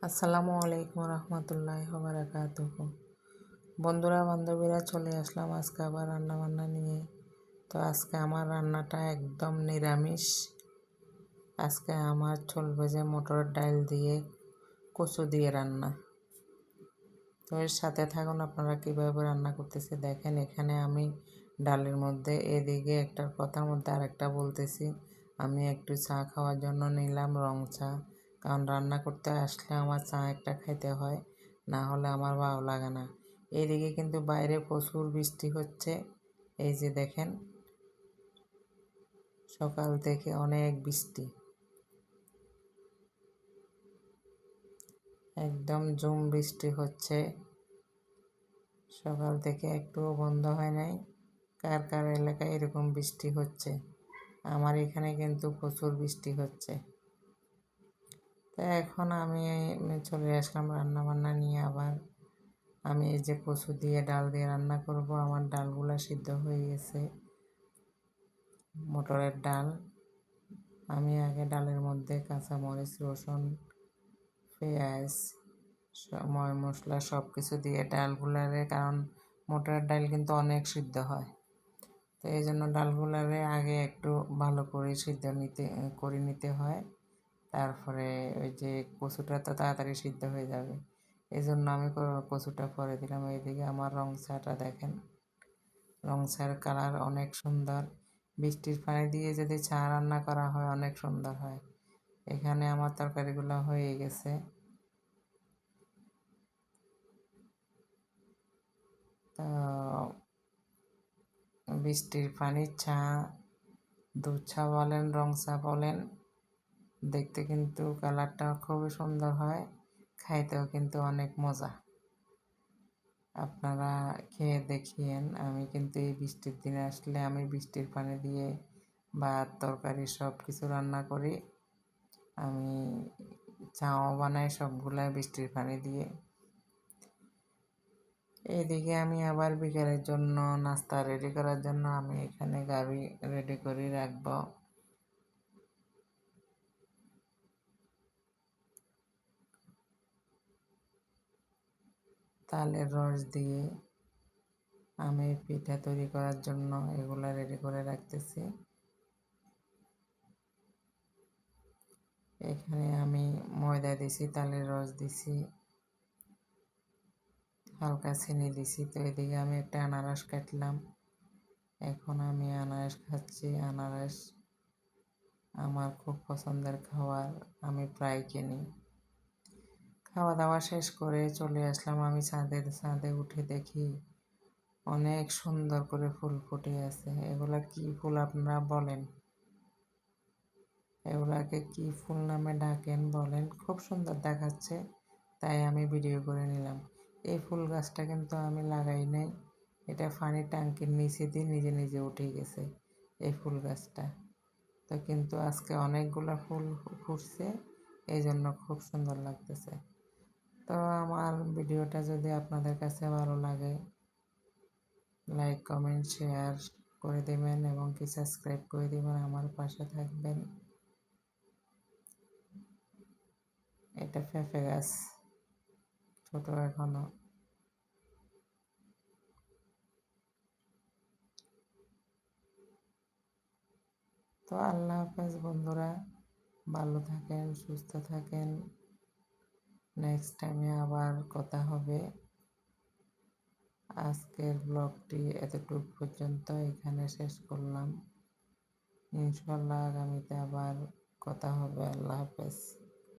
আসসালামু আলাইকুম রহমতুল্লাহি ওয়া বারাকাতুহু। বন্ধুরা বান্ধবীরা চলে আসলাম আজকে আবার রান্না বান্না নিয়ে। তো আজকে আমার রান্নাটা একদম নিরামিষ। আজকে আমার চলবে যে মটরের ডাল দিয়ে কচু দিয়ে রান্না। তো এর সাথে থাকুন আপনারা কীভাবে রান্না করতেছি দেখেন। এখানে আমি ডালের মধ্যে এদিকে একটার কথার মধ্যে আরেকটা বলতেছি। আমি একটু চা খাওয়ার জন্য নিলাম রং চা, কারণ রান্না করতে আসলে আমার চা একটা খাইতে হয়, না হলে আমার ভালো লাগে না। এদিকে কিন্তু বাইরে প্রচুর বৃষ্টি হচ্ছে। এই যে দেখেন, সকাল থেকে অনেক বৃষ্টি, একদম ঝুম বৃষ্টি হচ্ছে। সকাল থেকে একটুও বন্ধ হয় নাই। কার কার এলাকায় এরকম বৃষ্টি হচ্ছে? আমার এখানে কিন্তু প্রচুর বৃষ্টি হচ্ছে। তো এখন আমি চলে আসলাম রান্না বান্না নিয়ে। আবার আমি এই যে কচু দিয়ে ডাল দিয়ে রান্না করব। আমার ডালগুলা সিদ্ধ হয়ে গেছে, মটরের ডাল। আমি আগে ডালের মধ্যে কাঁচামরিচ, রসুন, পেঁয়াজ, ময় মশলা সব কিছু দিয়ে ডালগুলারে, কারণ মটরের ডাল কিন্তু অনেক সিদ্ধ হয়, তো এই জন্য ডালগুলারে আগে একটু ভালো করে সিদ্ধ করে নিতে হয়। তারপরে ওই যে কচুটা তো তাড়াতাড়ি সিদ্ধ হয়ে যাবে, এই জন্য আমি কচুটা পরে দিলাম। এইদিকে আমার রং চাটা দেখেন, রং চার কালার অনেক সুন্দর। বৃষ্টির পানি দিয়ে যদি চা রান্না করা হয় অনেক সুন্দর হয়। এখানে আমার তরকারিগুলো হয়ে গেছে। তো বৃষ্টির পানির চা, দুধ চা বলেন, রং চা বলেন, দেখতে কিন্তু কালারটা খুবই সুন্দর হয়, খাইতেও কিন্তু অনেক মজা। আপনারা খেয়ে দেখিয়েন। আমি কিন্তু এই বৃষ্টির দিনে আসলে আমি বৃষ্টির পানি দিয়ে ভাত তরকারি সব কিছু রান্না করি। আমি চাও বানাই সবগুলাই বৃষ্টির পানি দিয়ে। এইদিকে আমি আবার বিকেলের জন্য নাস্তা রেডি করার জন্য আমি এখানে গাড়ি রেডি করে রাখবো। তালের রস দিয়ে আমি পিঠা তৈরি করার জন্য এগুলা রেডি করে রাখতেছি। এখানে আমি ময়দা দিছি, তালের রস দিছি, হালকা চিনি দিছি। তো এদিকে আমি একটা আনারস কাটলাম, এখন আমি আনারস খাচ্ছি। আনারস আমার খুব পছন্দের খাবার, আমি প্রায় কিনি। খাওয়া দাওয়া শেষ করে চলে আসলাম আমি ছাদে উঠে দেখি অনেক সুন্দর করে ফুল ফুটে আছে। এগুলা কি ফুল আপনারা বলেন? এগুলাকে কি ফুল নামে ডাকেন বলেন? খুব সুন্দর দেখাচ্ছে, তাই আমি ভিডিও করে নিলাম। এই ফুল গাছটা কিন্তু আমি লাগাই নাই, এটা পানির ট্যাঙ্কির নিচে দিয়ে নিজে নিজে উঠে গেছে এই ফুল গাছটা। তো কিন্তু আজকে অনেকগুলো ফুল ফুটছে, এই জন্য খুব সুন্দর লাগতেছে। তো আমার ভিডিওটা যদি আপনাদের কাছে ভালো লাগে, লাইক কমেন্ট শেয়ার করে দেবেন এবং কি সাবস্ক্রাইব করে দেবেন, আমার পাশে থাকবেন। এটা পেঁপে গাছ, ছোট এখনো। তো আল্লাহ হাফেজ বন্ধুরা, ভালো থাকেন, সুস্থ থাকেন। নেক্সট টাইমে আবার কথা হবে। আজকের ব্লগটি এতটুকু পর্যন্ত এখানে শেষ করলাম। ইনশাল্লাহ আগামীতে আবার কথা হবে। আল্লাহ হাফেজ।